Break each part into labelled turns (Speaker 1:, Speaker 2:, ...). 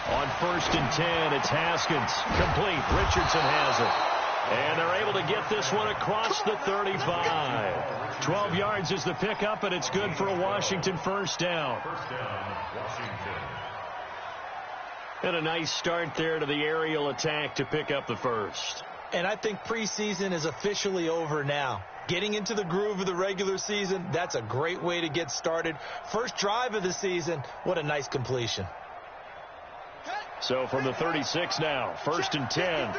Speaker 1: On 1st and 10, it's Haskins. Complete. Richardson has it. And they're able to get this one across the 35. 12 yards is the pickup, and it's good for a Washington first down. And a nice start there to the aerial attack to pick up the first.
Speaker 2: And I think preseason is officially over now. Getting into the groove of the regular season, that's a great way to get started. First drive of the season, what a nice completion.
Speaker 1: So from the 36 now, 1st and 10.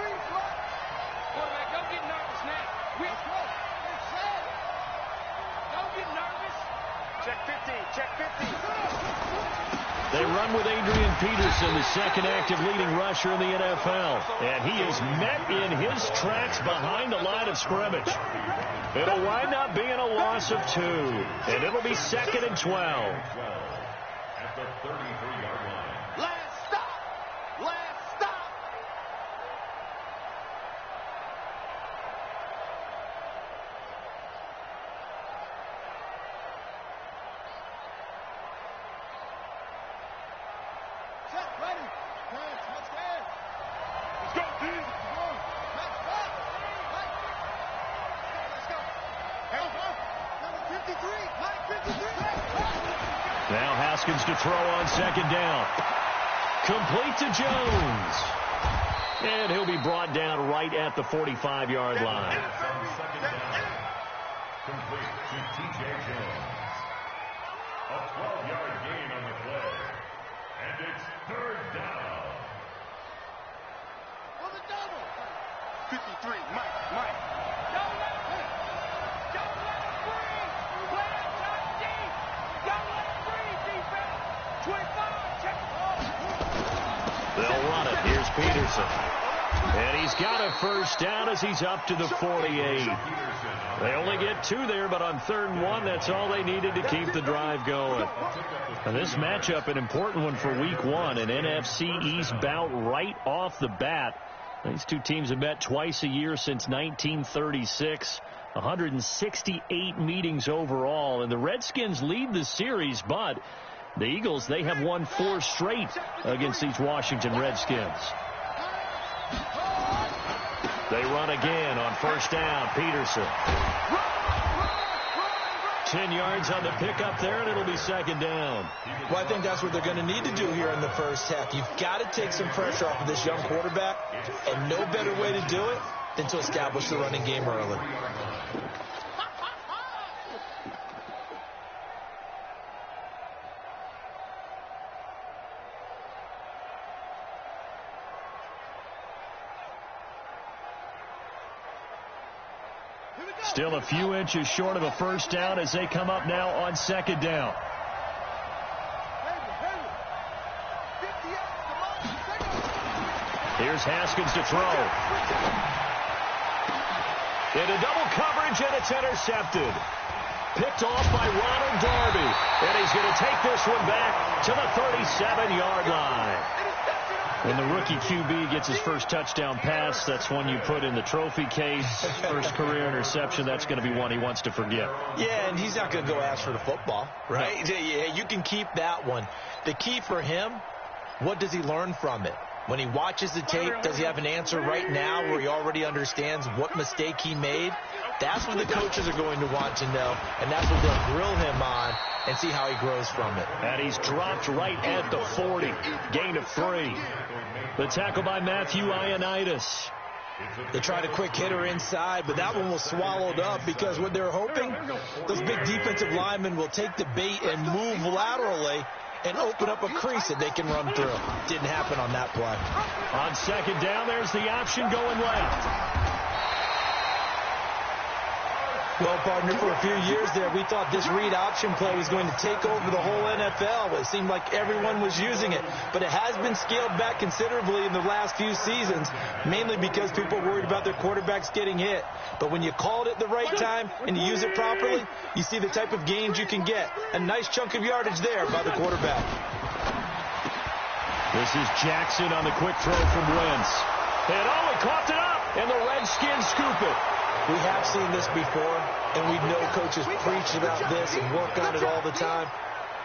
Speaker 1: They run with Adrian Peterson, the second active leading rusher in the NFL. And he is met in his tracks behind the line of scrimmage. It'll wind up being a loss of 2. And it'll be 2nd and 12.
Speaker 3: At the 33-yard line.
Speaker 4: Let's stop! Let's stop!
Speaker 1: Now Haskins to throw on 2nd down. Complete to Jones. And he'll be brought down right at the 45-yard line.
Speaker 3: Complete to T.J. Jones. A 12-yard gain on the play. And it's 3rd down.
Speaker 4: For the double. 53, Mike. Don't let him breathe. Play outside deep. Don't let him breathe, defense. 25, check it off.
Speaker 1: They'll run it. Here's Peterson. And he's got a first down as he's up to the 48. They only get 2 there, but on 3rd and 1, that's all they needed to keep the drive going. And this matchup, an important one for Week 1, an NFC East bout right off the bat. These two teams have met twice a year since 1936. 168 meetings overall, and the Redskins lead the series, but the Eagles, they have won 4 straight against these Washington Redskins. They run again on 1st down. Peterson. 10 yards on the pickup there, and it'll be 2nd down.
Speaker 2: Well, I think that's what they're going to need to do here in the first half. You've got to take some pressure off of this young quarterback, and no better way to do it than to establish the running game early.
Speaker 1: Still a few inches short of a first down as they come up now on 2nd down. Here's Haskins to throw. Into double coverage, and it's intercepted. Picked off by Ronald Darby. And he's going to take this one back to the 37-yard line. When the rookie QB gets his first touchdown pass, that's one you put in the trophy case. First career interception, that's going to be one he wants to forget.
Speaker 2: Yeah, and he's not going to go ask for the football, right? No. Yeah, you can keep that one. The key for him, what does he learn from it? When he watches the tape, does he have an answer right now where he already understands what mistake he made? That's what the coaches are going to want to know, and that's what they'll grill him on and see how he grows from it.
Speaker 1: And he's dropped right at the 40. Gain of 3. The tackle by Matthew Ioannidis.
Speaker 2: They tried a quick hitter inside, but that one was swallowed up because what they're hoping, those big defensive linemen will take the bait and move laterally and open up a crease that they can run through. Didn't happen on that play.
Speaker 1: On 2nd down, there's the option going left.
Speaker 2: Well, partner, for a few years there, we thought this read option play was going to take over the whole NFL. It seemed like everyone was using it. But it has been scaled back considerably in the last few seasons, mainly because people are worried about their quarterbacks getting hit. But when you call it at the right time and you use it properly, you see the type of gains you can get. A nice chunk of yardage there by the quarterback.
Speaker 1: This is Jackson on the quick throw from Wentz. And he caught it up, and the Redskins scoop it.
Speaker 2: We have seen this before, and we know coaches preach about this and work on it all the time.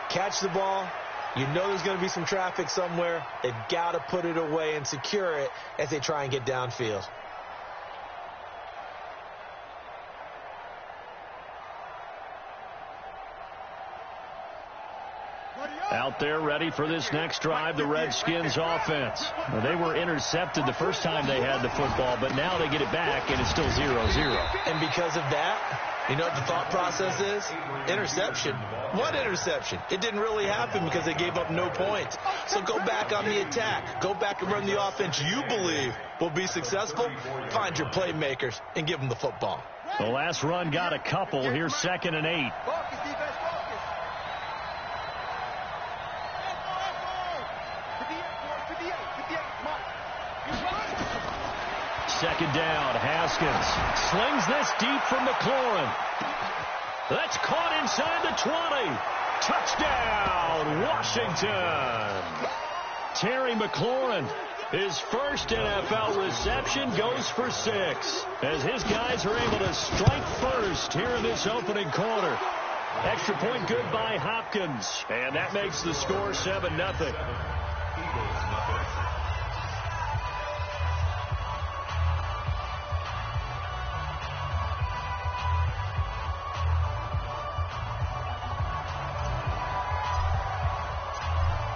Speaker 2: Catch the ball. You know there's going to be some traffic somewhere. They've got to put it away and secure it as they try and get downfield.
Speaker 1: Out there ready for this next drive, the Redskins offense. Well, they were intercepted the first time they had the football, but now they get it back, and it's still 0-0.
Speaker 2: And because of that, you know what the thought process is? Interception. What interception? It didn't really happen because they gave up no points. So go back on the attack. Go back and run the offense you believe will be successful. Find your playmakers and give them the football.
Speaker 1: The last run got a couple. Here's 2nd and 8. Second down, Haskins slings this deep from McLaurin. That's caught inside the 20. Touchdown, Washington. Terry McLaurin, his first NFL reception, goes for 6 as his guys are able to strike first here in this opening quarter. Extra point good by Hopkins, and that makes the score 7-0.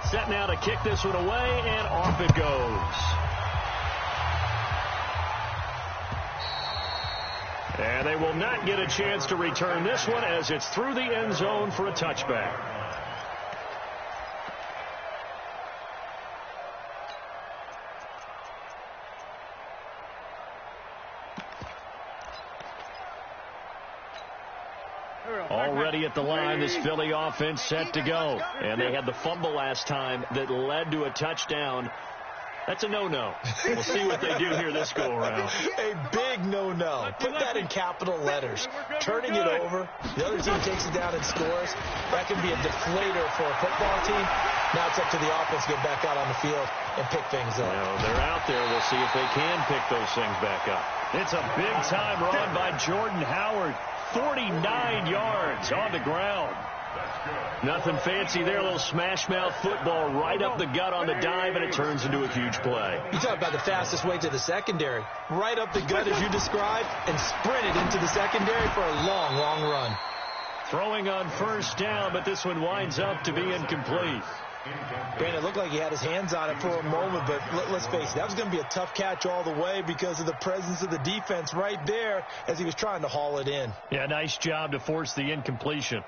Speaker 1: Set now to kick this one away, and off it goes. And they will not get a chance to return this one as it's through the end zone for a touchback. Already at the line, this Philly offense set to go. And they had the fumble last time that led to a touchdown. That's a no-no. We'll see what they do here this go-around.
Speaker 2: A big no-no. Put that in capital letters. Turning it over, the other team takes it down and scores. That can be a deflator for a football team. Now it's up to the offense to get back out on the field and pick things up.
Speaker 1: Well, they're out there. We'll see if they can pick those things back up. It's a big-time run by Jordan Howard. 49 yards on the ground. Nothing fancy there. A little smash-mouth football right up the gut on the dive, and it turns into a huge play.
Speaker 2: You talk about the fastest way to the secondary. Right up the gut as you described and sprinted into the secondary for a long, long run.
Speaker 1: Throwing on first down, but this one winds up to be incomplete.
Speaker 2: Brandon, it looked like he had his hands on it for a moment, but let's face it, that was going to be a tough catch all the way because of the presence of the defense right there as he was trying to haul it in.
Speaker 1: Yeah, nice job to force the incompletion.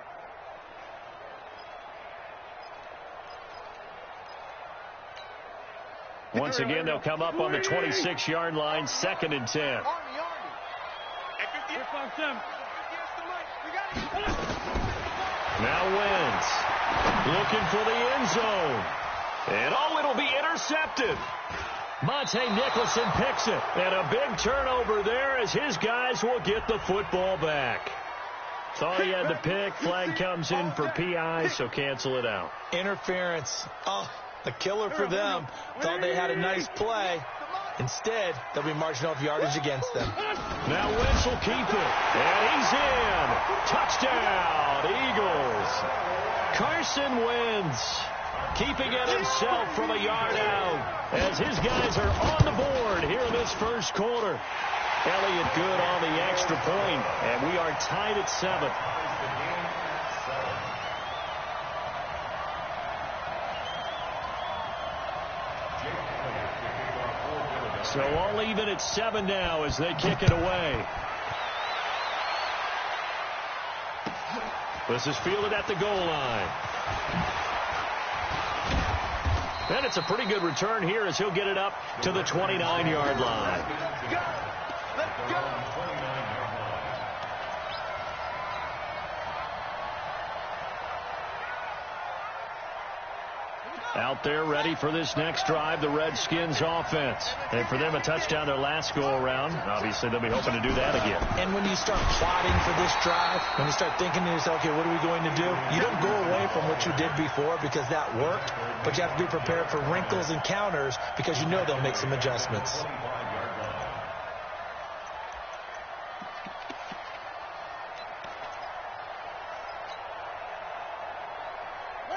Speaker 1: Once again, they'll come up on the 26-yard line, 2nd and 10. Now Wentz looking for the end zone. And it'll be intercepted. Monte Nicholson picks it. And a big turnover there as his guys will get the football back. Thought he had the pick. Flag comes in for PI, so cancel it out.
Speaker 2: Interference. Oh, a killer for them. Thought they had a nice play. Instead, they'll be marching off yardage against them.
Speaker 1: Now Wentz will keep it. And he's in. Touchdown, Eagles. Carson Wentz keeping it himself from a yard out as his guys are on the board here in this first quarter. Elliott good on the extra point, and we are tied at 7. So all even at 7 now as they kick it away. This is fielded at the goal line. And it's a pretty good return here as he'll get it up to the 29-yard line. Out there ready for this next drive, the Redskins offense. And for them, a touchdown their last go-around. Obviously, they'll be hoping to do that again.
Speaker 2: And when you start plotting for this drive, when you start thinking to yourself, okay, what are we going to do? You don't go away from what you did before because that worked, but you have to be prepared for wrinkles and counters because you know they'll make some adjustments.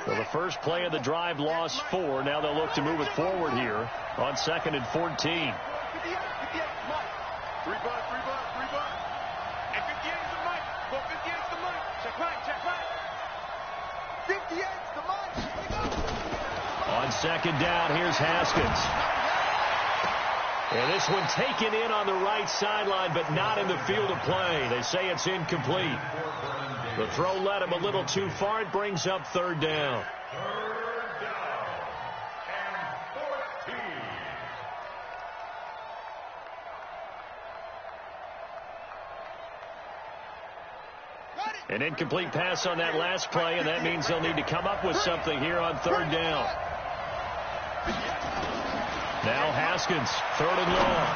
Speaker 1: So the first play of the drive lost 4. Now they'll look to move it forward here on 2nd and 14.
Speaker 4: 3 bucks. And 58's the money. 58's the money. Check right. 58's the money.
Speaker 1: On 2nd down, here's Haskins. And this one taken in on the right sideline, but not in the field of play. They say it's incomplete. The throw led him a little too far. It brings up 3rd down.
Speaker 3: 3rd down and 14.
Speaker 1: An incomplete pass on that last play, and that means they'll need to come up with something here on 3rd down. Now Haskins, 3rd and long.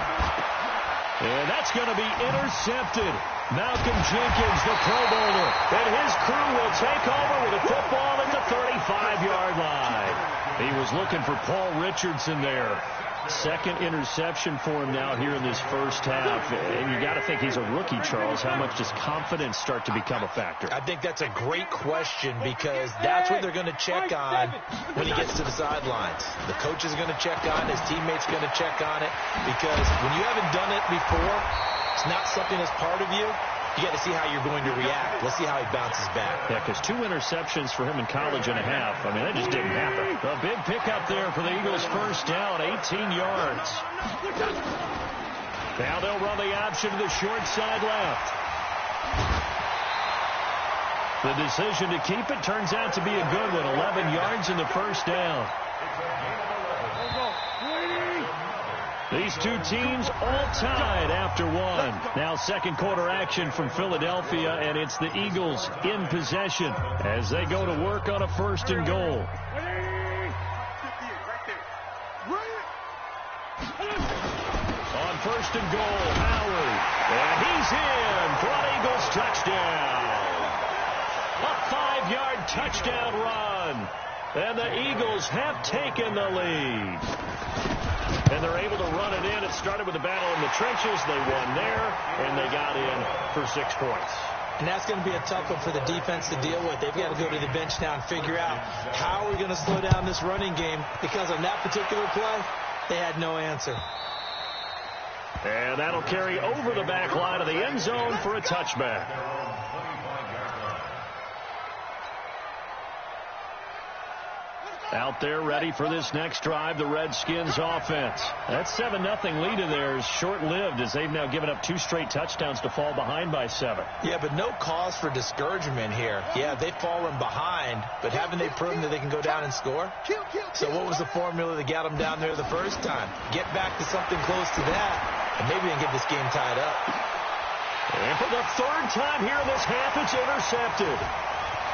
Speaker 1: And that's going to be intercepted. Malcolm Jenkins, the Pro Bowler, and his crew will take over with a football at the 35-yard line. He was looking for Paul Richardson there. 2nd interception for him now here in this first half. And you got to think he's a rookie, Charles. How much does confidence start to become a factor?
Speaker 2: I think that's a great question because that's what they're going to check on when he gets to the sidelines. The coach is going to check on it. His teammates are going to check on it because when you haven't done it before, it's not something that's part of you. You got to see how you're going to react. Let's see how he bounces back.
Speaker 1: Yeah, because 2 interceptions for him in college and a half. I mean, that just didn't happen. A big pickup there for the Eagles' first down, 18 yards. Now they'll run the option to the short side left. The decision to keep it turns out to be a good one. 11 yards in the first down. These two teams all tied after 1. Now 2nd quarter action from Philadelphia, and it's the Eagles in possession as they go to work on a 1st and goal. On 1st and goal, Howard. And he's in for an Eagles touchdown. A 5-yard touchdown run. And the Eagles have taken the lead. And they're able to run it in. It started with a battle in the trenches. They won there, and they got in for 6 points.
Speaker 2: And that's going to be a tough one for the defense to deal with. They've got to go to the bench now and figure out how are we going to slow down this running game, because on that particular play, they had no answer.
Speaker 1: And that'll carry over the back line of the end zone for a touchback. Out there ready for this next drive, the Redskins offense. That 7-0 lead of theirs short-lived as they've now given up 2 straight touchdowns to fall behind by 7.
Speaker 2: Yeah, but no cause for discouragement here. Yeah, they've fallen behind, but haven't they proven that they can go down and score? So what was the formula that got them down there the first time? Get back to something close to that, and maybe they can get this game tied up.
Speaker 1: And for the 3rd time here in this half, it's intercepted.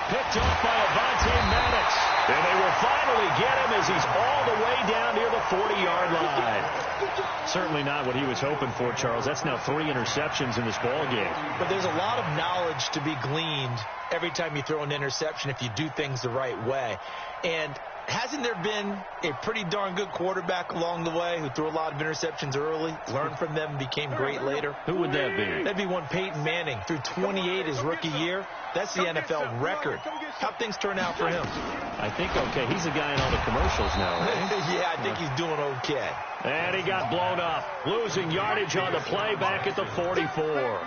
Speaker 1: Picked off by Avonte Maddox. And they will finally get him as he's all the way down near the 40-yard line. Certainly not what he was hoping for, Charles. That's now 3 interceptions in this ball game.
Speaker 2: But there's a lot of knowledge to be gleaned every time you throw an interception if you do things the right way. And hasn't there been a pretty darn good quarterback along the way who threw a lot of interceptions early, learned from them, became great later?
Speaker 1: Who would that be?
Speaker 2: That'd be one Peyton Manning. Threw 28 his rookie year. That's the NFL record. How'd things turn out for him?
Speaker 1: I think okay. He's a guy in all the commercials now, right?
Speaker 2: Yeah, I think he's doing okay.
Speaker 1: And he got blown up. Losing yardage on the play back at the 44.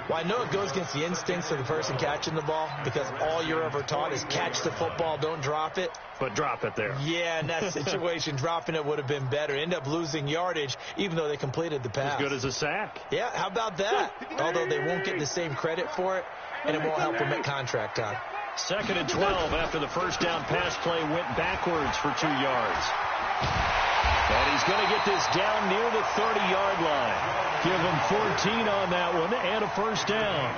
Speaker 2: Well, I know it goes against the instincts of the person catching the ball because all you're ever taught is catch the football, don't drop it.
Speaker 1: But drop it there.
Speaker 2: Yeah, in that situation, dropping it would have been better. End up losing yardage, even though they completed the pass.
Speaker 1: As good as a sack.
Speaker 2: Yeah, how about that? Although they won't get the same credit for it, and it won't help them at contract time.
Speaker 1: 2nd and 12 after the first down pass play went backwards for 2 yards. And he's going to get this down near the 30-yard line. Give him 14 on that one and a first down.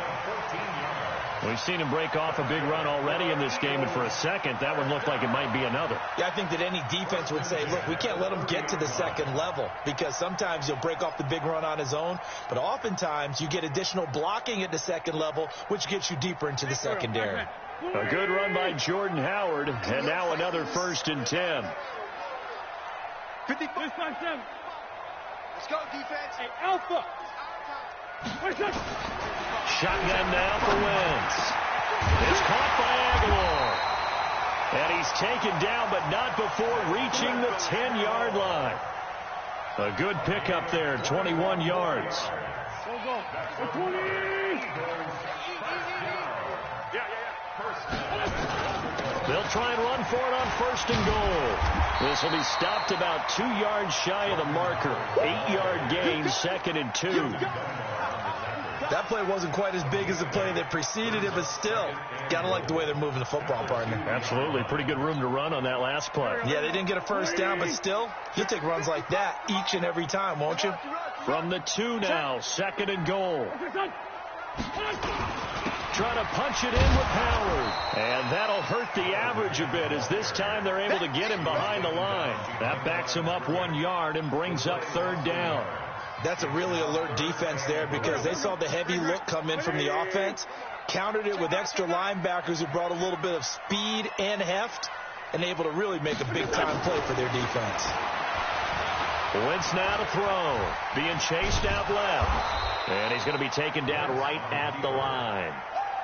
Speaker 1: We've seen him break off a big run already in this game, and for a second, that one looked like it might be another.
Speaker 2: Yeah, I think that any defense would say, look, we can't let him get to the second level, because sometimes he'll break off the big run on his own, but oftentimes you get additional blocking at the second level, which gets you deeper into the secondary.
Speaker 1: A good run by Jordan Howard, and now another 1st and 10.
Speaker 4: 50. Let's go, defense. Hey, Alpha.
Speaker 1: Shotgun now for Wentz. It's caught by Aguilar. And he's taken down, but not before reaching the 10-yard line. A good pickup there, 21 yards. They'll try and run for it on 1st and goal. This will be stopped about 2 yards shy of the marker. 8-yard gain, 2nd and 2.
Speaker 2: That play wasn't quite as big as the play that preceded it, but still, gotta like the way they're moving the football, partner.
Speaker 1: Absolutely. Pretty good room to run on that last play.
Speaker 2: Yeah, they didn't get a first down, but still, you'll take runs like that each and every time, won't you?
Speaker 1: From the 2 now, 2nd and goal. Trying to punch it in with Howard. And that'll hurt the average a bit, as this time they're able to get him behind the line. That backs him up 1 yard and brings up 3rd down.
Speaker 2: That's a really alert defense there, because they saw the heavy look come in from the offense, countered it with extra linebackers who brought a little bit of speed and heft, and able to really make a big-time play for their defense.
Speaker 1: Wentz now to throw. Being chased out left. And he's going to be taken down right at the line.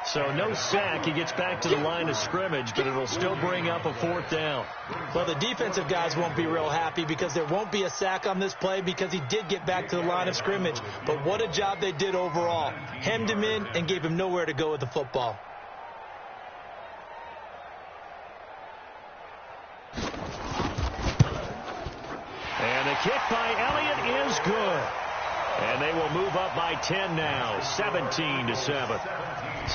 Speaker 1: So no sack. He gets back to the line of scrimmage, but it'll still bring up a 4th down.
Speaker 2: Well, the defensive guys won't be real happy, because there won't be a sack on this play, because he did get back to the line of scrimmage. But what a job they did overall. Hemmed him in and gave him nowhere to go with the football.
Speaker 1: And the kick by Elliott is good. And they will move up by 10 now, 17-7.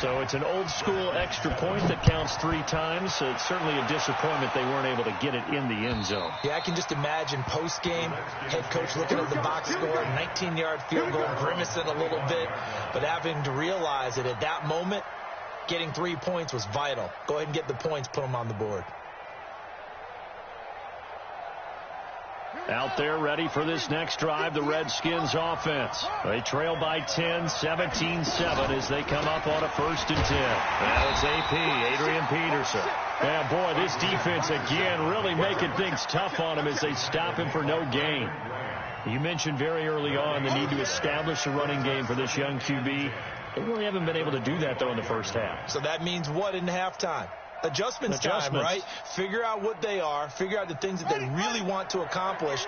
Speaker 1: So it's an old-school extra point that counts 3 times. So it's certainly a disappointment they weren't able to get it in the end zone.
Speaker 2: Yeah, I can just imagine post-game, head coach looking at the box score, 19-yard field goal, grimacing a little bit, but having to realize that at that moment, getting 3 points was vital. Go ahead and get the points, put them on the board.
Speaker 1: Out there ready for this next drive, the Redskins offense. They trail by 10, 17-7 as they come up on a 1st and 10. Now it's AP, Adrian Peterson. Yeah, boy, this defense again really making things tough on him as they stop him for no gain. You mentioned very early on the need to establish a running game for this young QB. They really haven't been able to do that, though, in the first half.
Speaker 2: So that means what in halftime? Adjustments time, right? Figure out what they are, figure out the things that they really want to accomplish,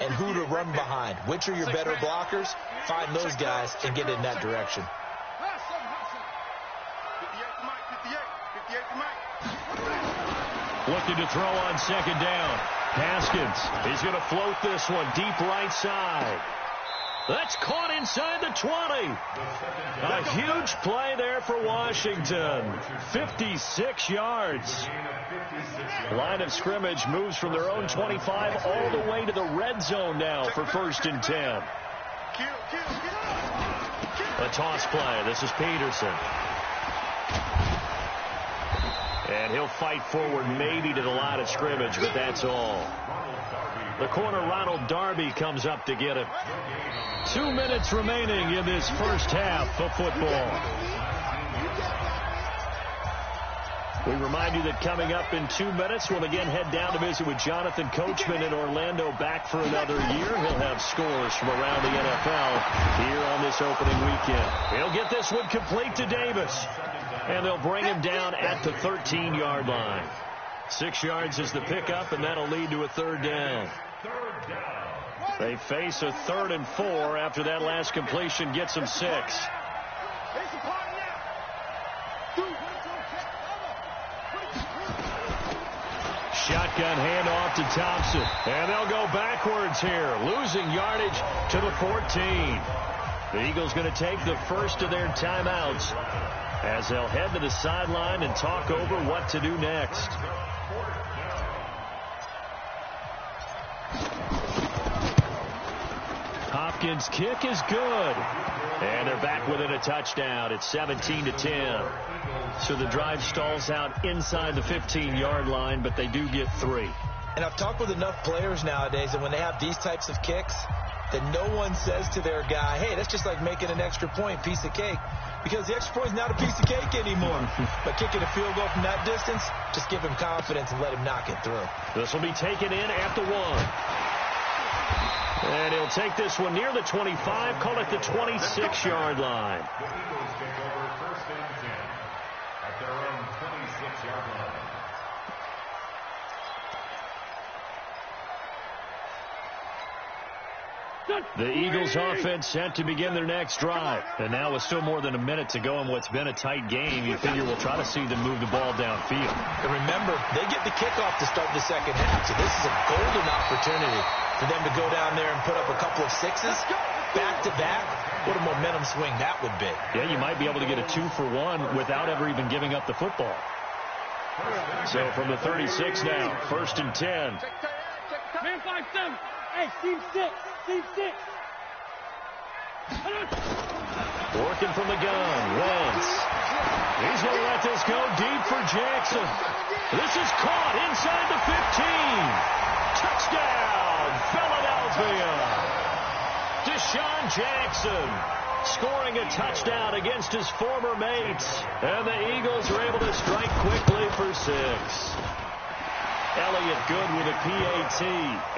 Speaker 2: and who to run behind. Which are your better blockers? Find those guys and get in that direction.
Speaker 1: Looking to throw on 2nd down. Haskins, he's going to float this one deep right side. That's caught inside the 20. A huge play there for Washington. 56 yards. Line of scrimmage moves from their own 25 all the way to the red zone now for 1st and 10. A toss play. This is Peterson. And he'll fight forward maybe to the line of scrimmage, but that's all. The corner, Ronald Darby, comes up to get him. 2 minutes remaining in this first half of football. We remind you that coming up in 2 minutes, we'll again head down to visit with Jonathan Coachman in Orlando, back for another year. He'll have scores from around the NFL here on this opening weekend. He'll get this one complete to Davis, and they'll bring him down at the 13-yard line. 6 yards is the pickup, and that'll lead to a 3rd down. They face a 3rd and 4 after that last completion gets them 6. Shotgun handoff to Thompson. And they'll go backwards here, losing yardage to the 14. The Eagles going to take the first of their timeouts as they'll head to the sideline and talk over what to do next. Hopkins' kick is good. And they're back within a touchdown. It's 17-10. So the drive stalls out inside the 15-yard line, but they do get 3.
Speaker 2: And I've talked with enough players nowadays, and when they have these types of kicks, that no one says to their guy, hey, that's just like making an extra point, piece of cake. Because the extra point is not a piece of cake anymore. But kicking a field goal from that distance, just give him confidence and let him knock it through.
Speaker 1: This will be taken in at the 1. And he'll take this one near the 25, call it the 26-yard line.
Speaker 3: The Eagles take over 1st and 10 at their own 26-yard line.
Speaker 1: The Eagles offense set to begin their next drive. And now with still more than a minute to go in what's been a tight game, you figure we'll try to see them move the ball downfield.
Speaker 2: And remember, they get the kickoff to start the second half, so this is a golden opportunity for them to go down there and put up a couple of sixes back-to-back. What a momentum swing that would be.
Speaker 1: Yeah, you might be able to get a 2-for-1 without ever even giving up the football. So from the 36 now, 1st and 10.
Speaker 5: Man 5-7. Hey, team 6. Team 6.
Speaker 1: Working from the gun. Wentz. He's going to let this go deep for Jackson. This is caught inside the 15. Touchdown, Philadelphia. Deshaun Jackson scoring a touchdown against his former mates. And the Eagles are able to strike quickly for 6. Elliott good with a PAT.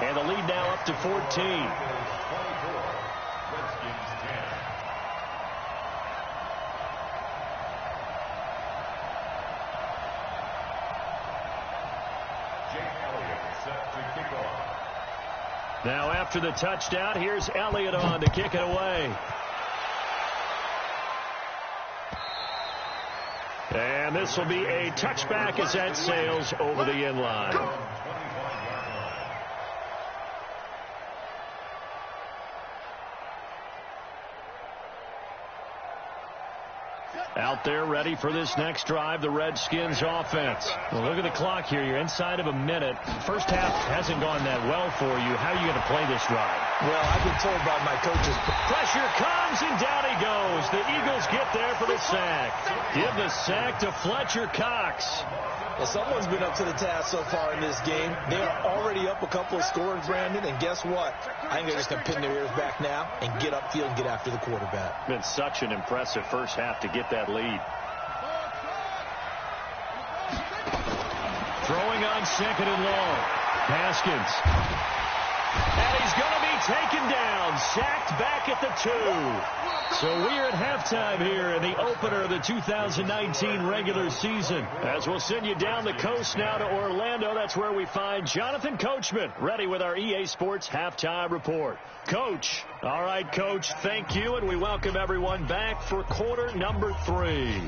Speaker 1: And the lead now up to 14. Now after the touchdown, here's Elliott on to kick it away. And this will be a touchback as that sails over the end line. Out there ready for this next drive, the Redskins offense. Well, look at the clock here. You're inside of a minute. First half hasn't gone that well for you. How are you going to play this drive?
Speaker 2: Well, I've been told by my coaches.
Speaker 1: Pressure comes, and down he goes. The Eagles get there for the sack. Give the sack to Fletcher Cox.
Speaker 2: Well, someone's been up to the task so far in this game. They are already up a couple of scores, Brandon, and guess what? I think they're just going to pin their ears back now and get upfield and get after the quarterback.
Speaker 1: Been such an impressive first half to get that lead. Throwing on 2nd and long. Haskins. And he's going to be taken down. Sacked back at the 2. So we're at halftime here in the opener of the 2019 regular season. As we'll send you down the coast now to Orlando, that's where we find Jonathan Coachman, ready with our EA Sports halftime report. Coach. All right, Coach, thank you, and we welcome everyone back for quarter number 3.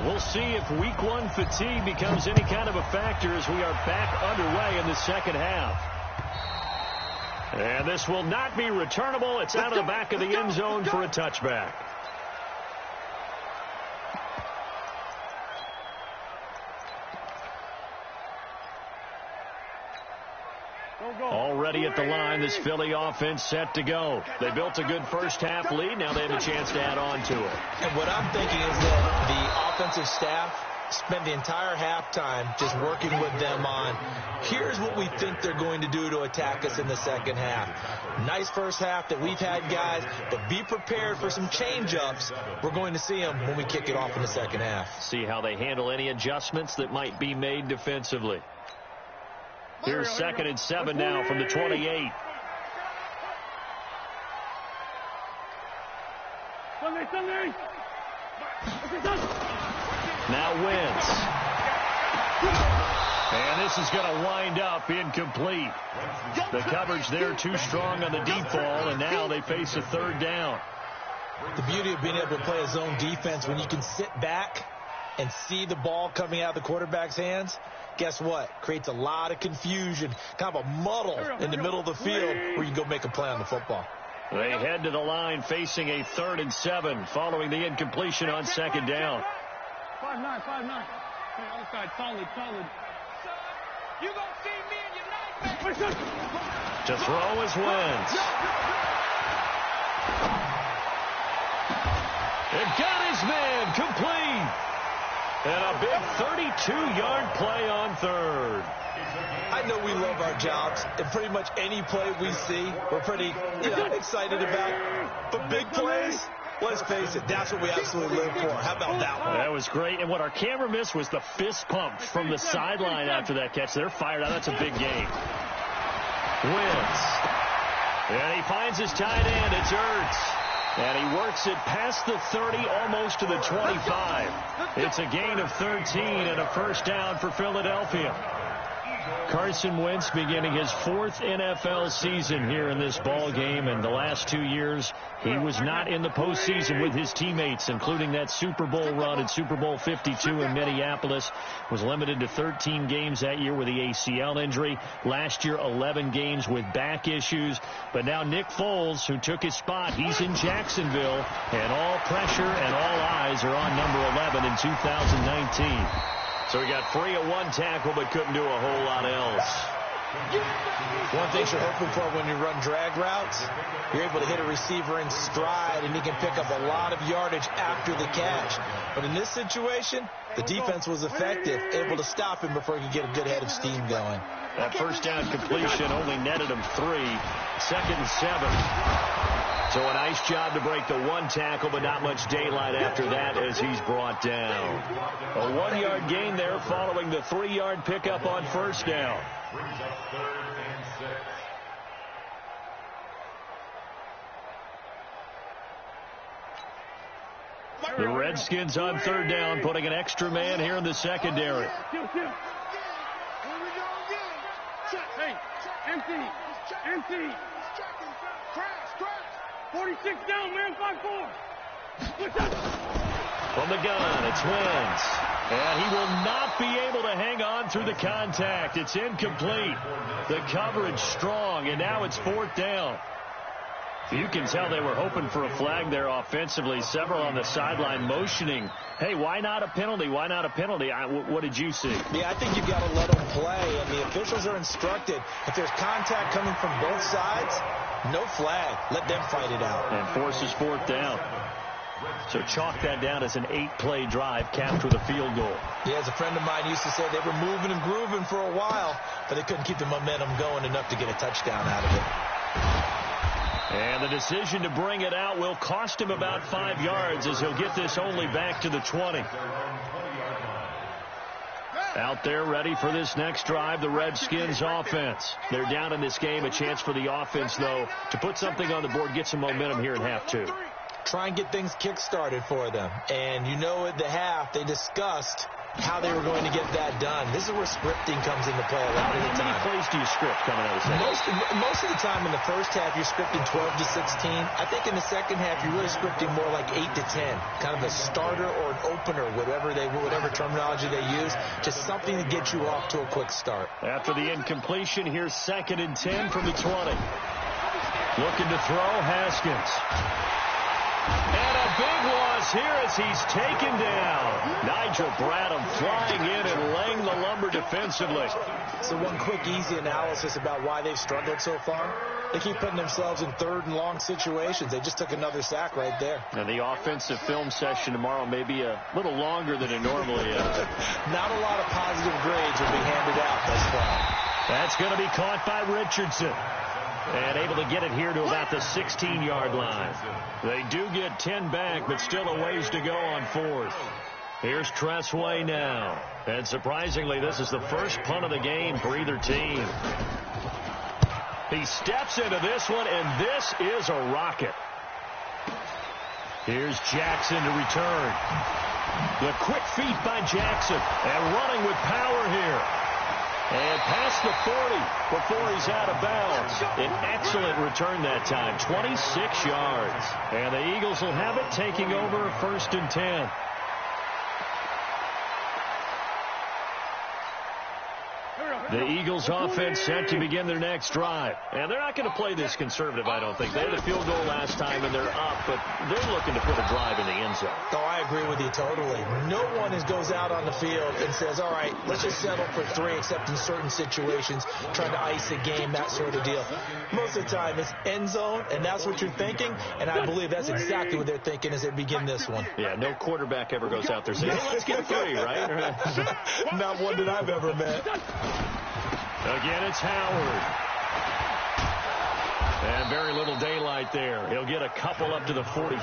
Speaker 1: We'll see if week 1 fatigue becomes any kind of a factor as we are back underway in the second half. And this will not be returnable. It's out of the back of the end zone for a touchback. Already at the line, this Philly offense set to go. They built a good first half lead. Now they have a chance to add on to it.
Speaker 2: And what I'm thinking is that the offensive staff spent the entire halftime just working with them on, here's what we think they're going to do to attack us in the second half. Nice first half that we've had, guys, but be prepared for some change-ups. We're going to see them when we kick it off in the second half.
Speaker 1: See how they handle any adjustments that might be made defensively. Here's 2nd and 7 now from the 28. Now Wentz. And this is going to wind up incomplete. The coverage there too strong on the deep ball, and now they face a 3rd down.
Speaker 2: The beauty of being able to play a zone defense when you can sit back and see the ball coming out of the quarterback's hands, guess what? Creates a lot of confusion, kind of a muddle in the middle of the field where you can go make a play on the football.
Speaker 1: They head to the line facing a 3rd and 7 following the incompletion on 2nd down.
Speaker 5: 5-9. Hey, outside, solid.
Speaker 4: You gonna see me in your nightmare.
Speaker 1: To throw is Wentz. It got his man complete. And a big 32-yard play on third.
Speaker 2: I know we love our jobs, and pretty much any play we see, we're pretty excited about. But big plays, let's face it, that's what we absolutely live for. How about that one?
Speaker 1: That was great. And what our camera missed was the fist pump from the sideline after that catch. They're fired out. That's a big game. Wentz. And he finds his tight end. It's Ertz. And he works it past the 30, almost to the 25. It's a gain of 13 and a first down for Philadelphia. Carson Wentz beginning his 4th NFL season here in this ball game, and the last 2 years he was not in the postseason with his teammates, including that Super Bowl run at Super Bowl 52 in Minneapolis. Was limited to 13 games that year with the ACL injury. Last year 11 games with back issues. But now Nick Foles, who took his spot, he's in Jacksonville, and all pressure and all eyes are on number 11 in 2019. So he got free of one tackle but couldn't do a whole lot else.
Speaker 2: One thing you're hoping for when you run drag routes, you're able to hit a receiver in stride, and he can pick up a lot of yardage after the catch. But in this situation, the defense was effective, able to stop him before he could get a good head of steam going.
Speaker 1: That first down completion only netted him 3. 2nd and 7. So a nice job to break the one tackle, but not much daylight after that as he's brought down. A 1-yard gain there following the 3-yard pickup on first down.
Speaker 3: Brings up 3rd and 6.
Speaker 1: The Redskins on 3rd down, putting an extra man here in the secondary.
Speaker 5: Hey, empty. 46 down, man, 5-4.
Speaker 1: From the gun, it's Wentz. And he will not be able to hang on through the contact. It's incomplete. The coverage strong, and now it's 4th down. You can tell they were hoping for a flag there offensively. Several on the sideline motioning, hey, why not a penalty? Why not a penalty? What did you see?
Speaker 2: Yeah, I think you've got to let them play, and the officials are instructed. If there's contact coming from both sides, no flag. Let them fight it out.
Speaker 1: And forces 4th down. So chalk that down as an 8-play drive capped with a field goal.
Speaker 2: Yeah, as a friend of mine used to say, they were moving and grooving for a while, but they couldn't keep the momentum going enough to get a touchdown out of it.
Speaker 1: And the decision to bring it out will cost him about 5 yards as he'll get this only back to the 20. Out there ready for this next drive, the Redskins offense. They're down in this game. A chance for the offense, though, to put something on the board, get some momentum here in half 2.
Speaker 2: Try and get things kick-started for them. And you know at the half, they discussed how they were going to get that done. This is where scripting comes into play a lot of the time.
Speaker 1: How many plays do you script coming out of the second?
Speaker 2: Most of the time in the first half, you're scripting 12 to 16. I think in the second half, you're really scripting more like 8 to 10. Kind of a starter or an opener, whatever terminology they use. Just something to get you off to a quick start.
Speaker 1: After the incompletion, here's 2nd and 10 from the 20. Looking to throw, Haskins. And a big loss here as he's taken down. Nigel Bradham flying in and laying the lumber defensively.
Speaker 2: So one quick, easy analysis about why they've struggled so far. They keep putting themselves in 3rd and long situations. They just took another sack right there.
Speaker 1: And the offensive film session tomorrow may be a little longer than it normally is.
Speaker 2: Not a lot of positive grades will be handed out thus far.
Speaker 1: That's going to be caught by Richardson. And able to get it here to about the 16-yard line. They do get 10 back, but still a ways to go on 4th. Here's Tressway now. And surprisingly, this is the first punt of the game for either team. He steps into this one, and this is a rocket. Here's Jackson to return. The quick feet by Jackson, and running with power here. And past the 40 before he's out of bounds. An excellent return that time, 26 yards. And the Eagles will have it, taking over 1st and 10. The Eagles offense set to begin their next drive. And they're not going to play this conservative, I don't think. They had a field goal last time, and they're up, but they're looking to put a drive in the end zone.
Speaker 2: Oh, I agree with you totally. No one goes out on the field and says, all right, let's just settle for 3, except in certain situations, trying to ice a game, that sort of deal. Most of the time, it's end zone, and that's what you're thinking, and I believe that's exactly what they're thinking as they begin this one.
Speaker 1: Yeah, no quarterback ever goes out there saying, hey, let's get 3, right?
Speaker 2: Not one that I've ever met.
Speaker 1: Again, it's Howard. And very little daylight there. He'll get a couple up to the 44.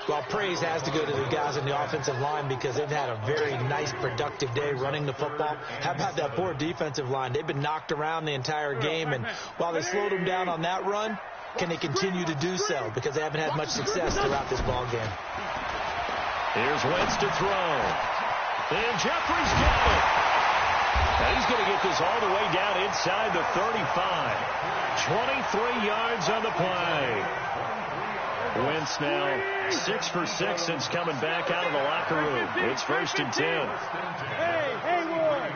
Speaker 2: Well, praise has to go to the guys in the offensive line because they've had a very nice, productive day running the football. How about that poor defensive line? They've been knocked around the entire game, and while they slowed them down on that run, can they continue to do so? Because they haven't had much success throughout this ball game.
Speaker 1: Here's Wentz to throw. And Jeffrey's got it. And he's going to get this all the way down inside the 35. 23 yards on the play. Wentz now 6 for 6 since coming back out of the locker room. It's 1st and 10.
Speaker 5: Hey, Ward.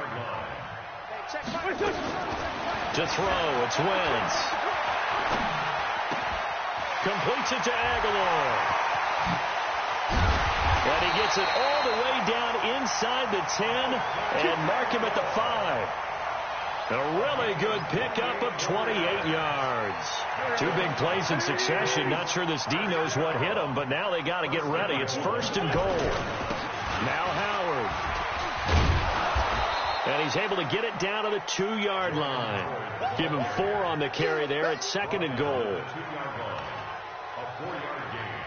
Speaker 1: To throw, it's Wentz. Completes it to Aguilar. And he gets it all the way down inside the 10 and mark him at the 5. A really good pickup of 28 yards. 2 big plays in succession. Not sure this D knows what hit him, but now they got to get ready. It's 1st and goal. Now Howard. And he's able to get it down to the 2-yard line. Give him 4 on the carry there at 2nd and goal.
Speaker 3: A 4-yard gain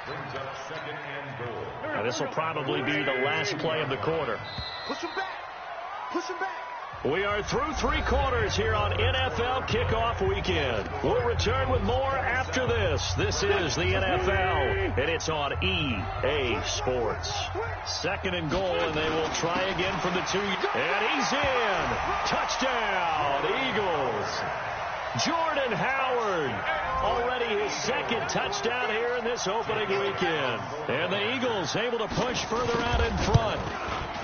Speaker 3: brings up 2nd and goal.
Speaker 1: Now this will probably be the last play of the quarter.
Speaker 4: Push him back. Push him back.
Speaker 1: We are through 3 quarters here on NFL Kickoff Weekend. We'll return with more after this. This is the NFL, and it's on EA Sports. 2nd and goal, and they will try again from the 2. And he's in. Touchdown, Eagles. Jordan Howard. Already his 2nd touchdown here in this opening weekend. And the Eagles able to push further out in front.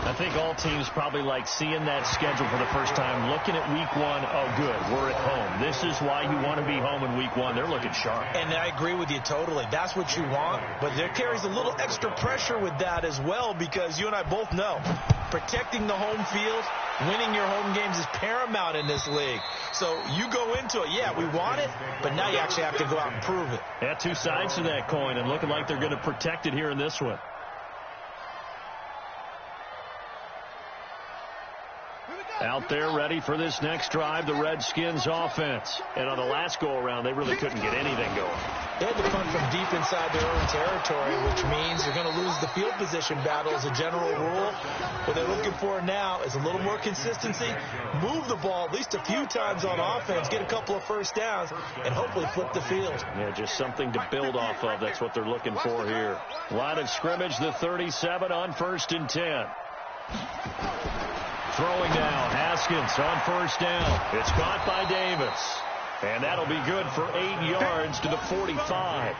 Speaker 1: I think all teams probably like seeing that schedule for the first time, looking at week 1. Oh, good, we're at home. This is why you want to be home in week 1. They're looking sharp.
Speaker 2: And I agree with you totally. That's what you want. But there carries a little extra pressure with that as well because you and I both know protecting the home field, winning your home games is paramount in this league. So you go into it, yeah, we want it, but now you actually have to go out and prove it.
Speaker 1: Yeah, 2 sides to that coin and looking like they're going to protect it here in this one. Out there ready for this next drive, the Redskins offense. And on the last go-around, they really couldn't get anything going.
Speaker 2: They had to punt from deep inside their own territory, which means you're going to lose the field position battle as a general rule. What they're looking for now is a little more consistency, move the ball at least a few times on offense, get a couple of first downs, and hopefully flip the field.
Speaker 1: Yeah, just something to build off of. That's what they're looking for here. Line of scrimmage, the 37 on 1st and 10. Throwing now, Haskins on 1st down. It's caught by Davis. And that'll be good for 8 yards to the 45.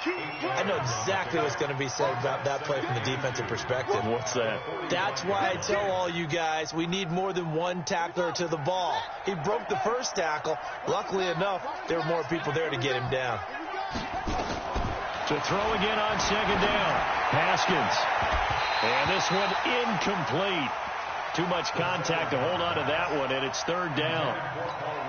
Speaker 2: I know exactly what's going to be said about that play from the defensive perspective.
Speaker 1: What's that?
Speaker 2: That's why I tell all you guys we need more than one tackler to the ball. He broke the first tackle. Luckily enough, there were more people there to get him down.
Speaker 1: To throw again on 2nd down. Haskins. And this one incomplete. Too much contact to hold on to that one, and it's 3rd down.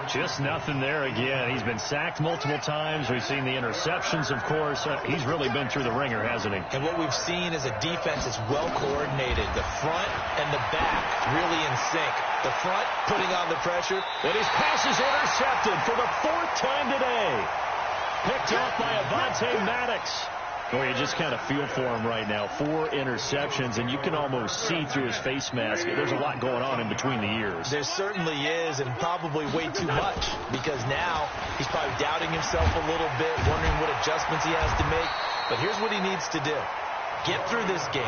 Speaker 1: Just nothing there again. He's been sacked multiple times. We've seen the interceptions, of course. He's really been through the ringer, hasn't he?
Speaker 2: And what we've seen is a defense that's well coordinated. The front and the back really in sync. The front putting on the pressure.
Speaker 1: And his pass is intercepted for the 4th time today. Picked off by Avonte Maddox. Well, you just kind of feel for him right now. 4 interceptions, and you can almost see through his face mask. There's a lot going on in between the ears.
Speaker 2: There certainly is, and probably way too much, because now he's probably doubting himself a little bit, wondering what adjustments he has to make. But here's what he needs to do. Get through this game.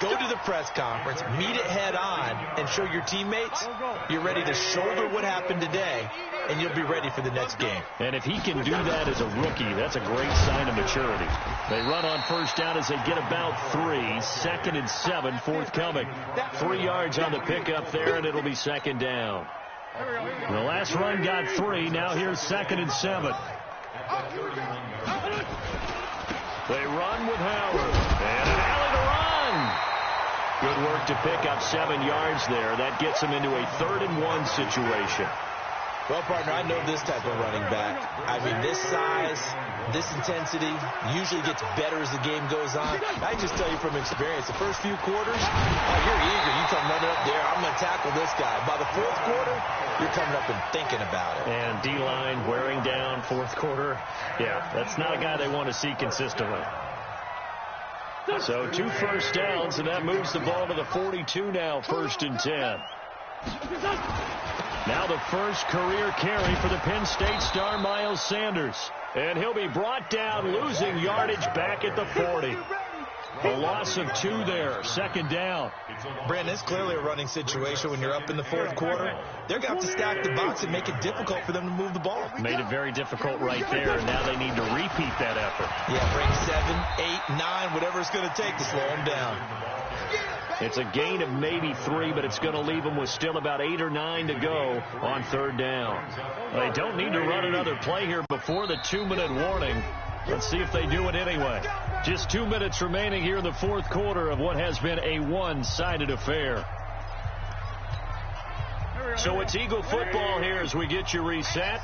Speaker 2: Go to the press conference, meet it head on, and show your teammates you're ready to shoulder what happened today, and you'll be ready for the next game.
Speaker 1: And if he can do that as a rookie, that's a great sign of maturity. They run on first down as they get about 3. 2nd and 7 forthcoming. 3 yards on the pickup there, and it'll be 2nd down. The last run got 3. Now here's 2nd and 7. They run with Howard. And an alley to run. Good work to pick up 7 yards there. That gets them into a 3rd and 1 situation.
Speaker 2: Well, partner, I know this type of running back. I mean, this size, this intensity usually gets better as the game goes on. I just tell you from experience, the first few quarters, you're eager. You come running up there, I'm going to tackle this guy. By the 4th quarter, you're coming up and thinking about it.
Speaker 1: And D-line wearing down 4th quarter. Yeah, that's not a guy they want to see consistently. So 2 first downs, and that moves the ball to the 42 now, 1st and 10. Now the first career carry for the Penn State star Miles Sanders. And he'll be brought down, losing yardage back at the 40. A loss of 2 there, 2nd down.
Speaker 2: Brandon, it's clearly a running situation when you're up in the 4th quarter. They're going to have to stack the box and make it difficult for them to move the ball.
Speaker 1: Made it very difficult right there, and now they need to repeat that effort.
Speaker 2: Yeah, bring 7, 8, 9, whatever it's going to take to slow them down.
Speaker 1: It's a gain of maybe 3, but it's going to leave them with still about 8 or 9 to go on 3rd down. They don't need to run another play here before the 2-minute warning. Let's see if they do it anyway. Just 2 minutes remaining here in the 4th quarter of what has been a one-sided affair. So it's Eagle football here as we get you reset.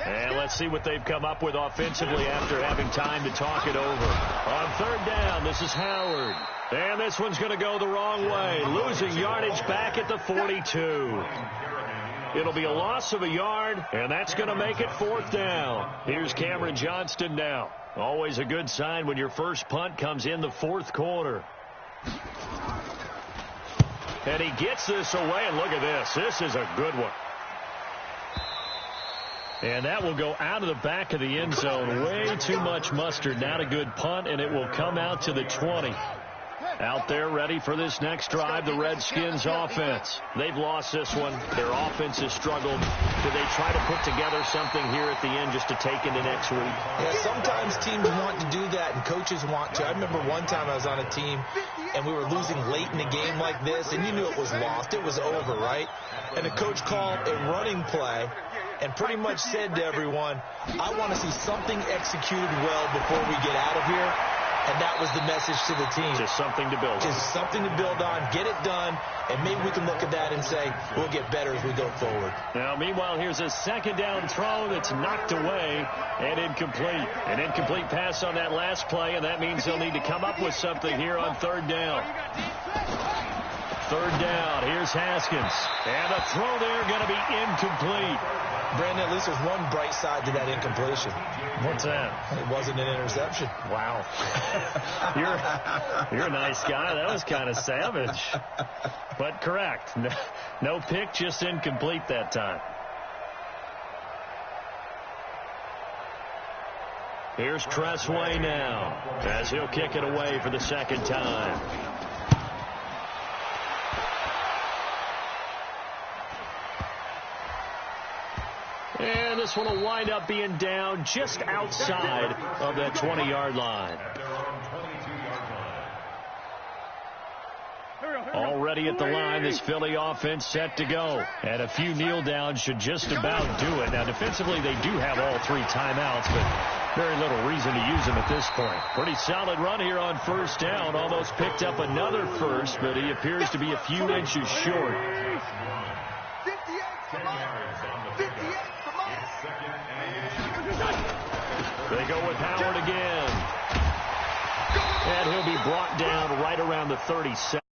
Speaker 1: And let's see what they've come up with offensively after having time to talk it over. On 3rd down, this is Howard. And this one's going to go the wrong way, losing yardage back at the 42. It'll be a loss of a yard, and that's going to make it 4th down. Here's Cameron Johnston now. Always a good sign when your first punt comes in the 4th quarter. And he gets this away, and look at this. This is a good one. And that will go out of the back of the end zone. Way too much mustard. Not a good punt, and it will come out to the 20. Out there ready for this next drive, the Redskins offense. They've lost this one. Their offense has struggled. Do they try to put together something here at the end just to take into next week?
Speaker 2: Yeah, sometimes teams want to do that and coaches want to. I remember one time I was on a team and we were losing late in a game like this, and you knew it was lost. It was over, right? And the coach called a running play and pretty much said to everyone, I want to see something executed well before we get out of here. And that was the message to the team.
Speaker 1: Just something to build on.
Speaker 2: Just something to build on, get it done, and maybe we can look at that and say we'll get better as we go forward.
Speaker 1: Now, meanwhile, here's a 2nd down throw that's knocked away and incomplete. An incomplete pass on that last play, and that means they'll need to come up with something here on 3rd down. 3rd down, here's Haskins. And a throw there going to be incomplete.
Speaker 2: Brandon, at least there's one bright side to that incompletion.
Speaker 1: What's that?
Speaker 2: It wasn't an interception.
Speaker 1: Wow. You're a nice guy. That was kind of savage. But correct. No pick, just incomplete that time. Here's Tressway now as he'll kick it away for the 2nd time. And this one will wind up being down just outside of that 20-yard line. Already at the line, this Philly offense set to go. And a few kneel downs should just about do it. Now, defensively, they do have all 3 timeouts, but very little reason to use them at this point. Pretty solid run here on 1st down. Almost picked up another first, but he appears to be a few inches short. They go with Howard again. And he'll be brought down right around the 37.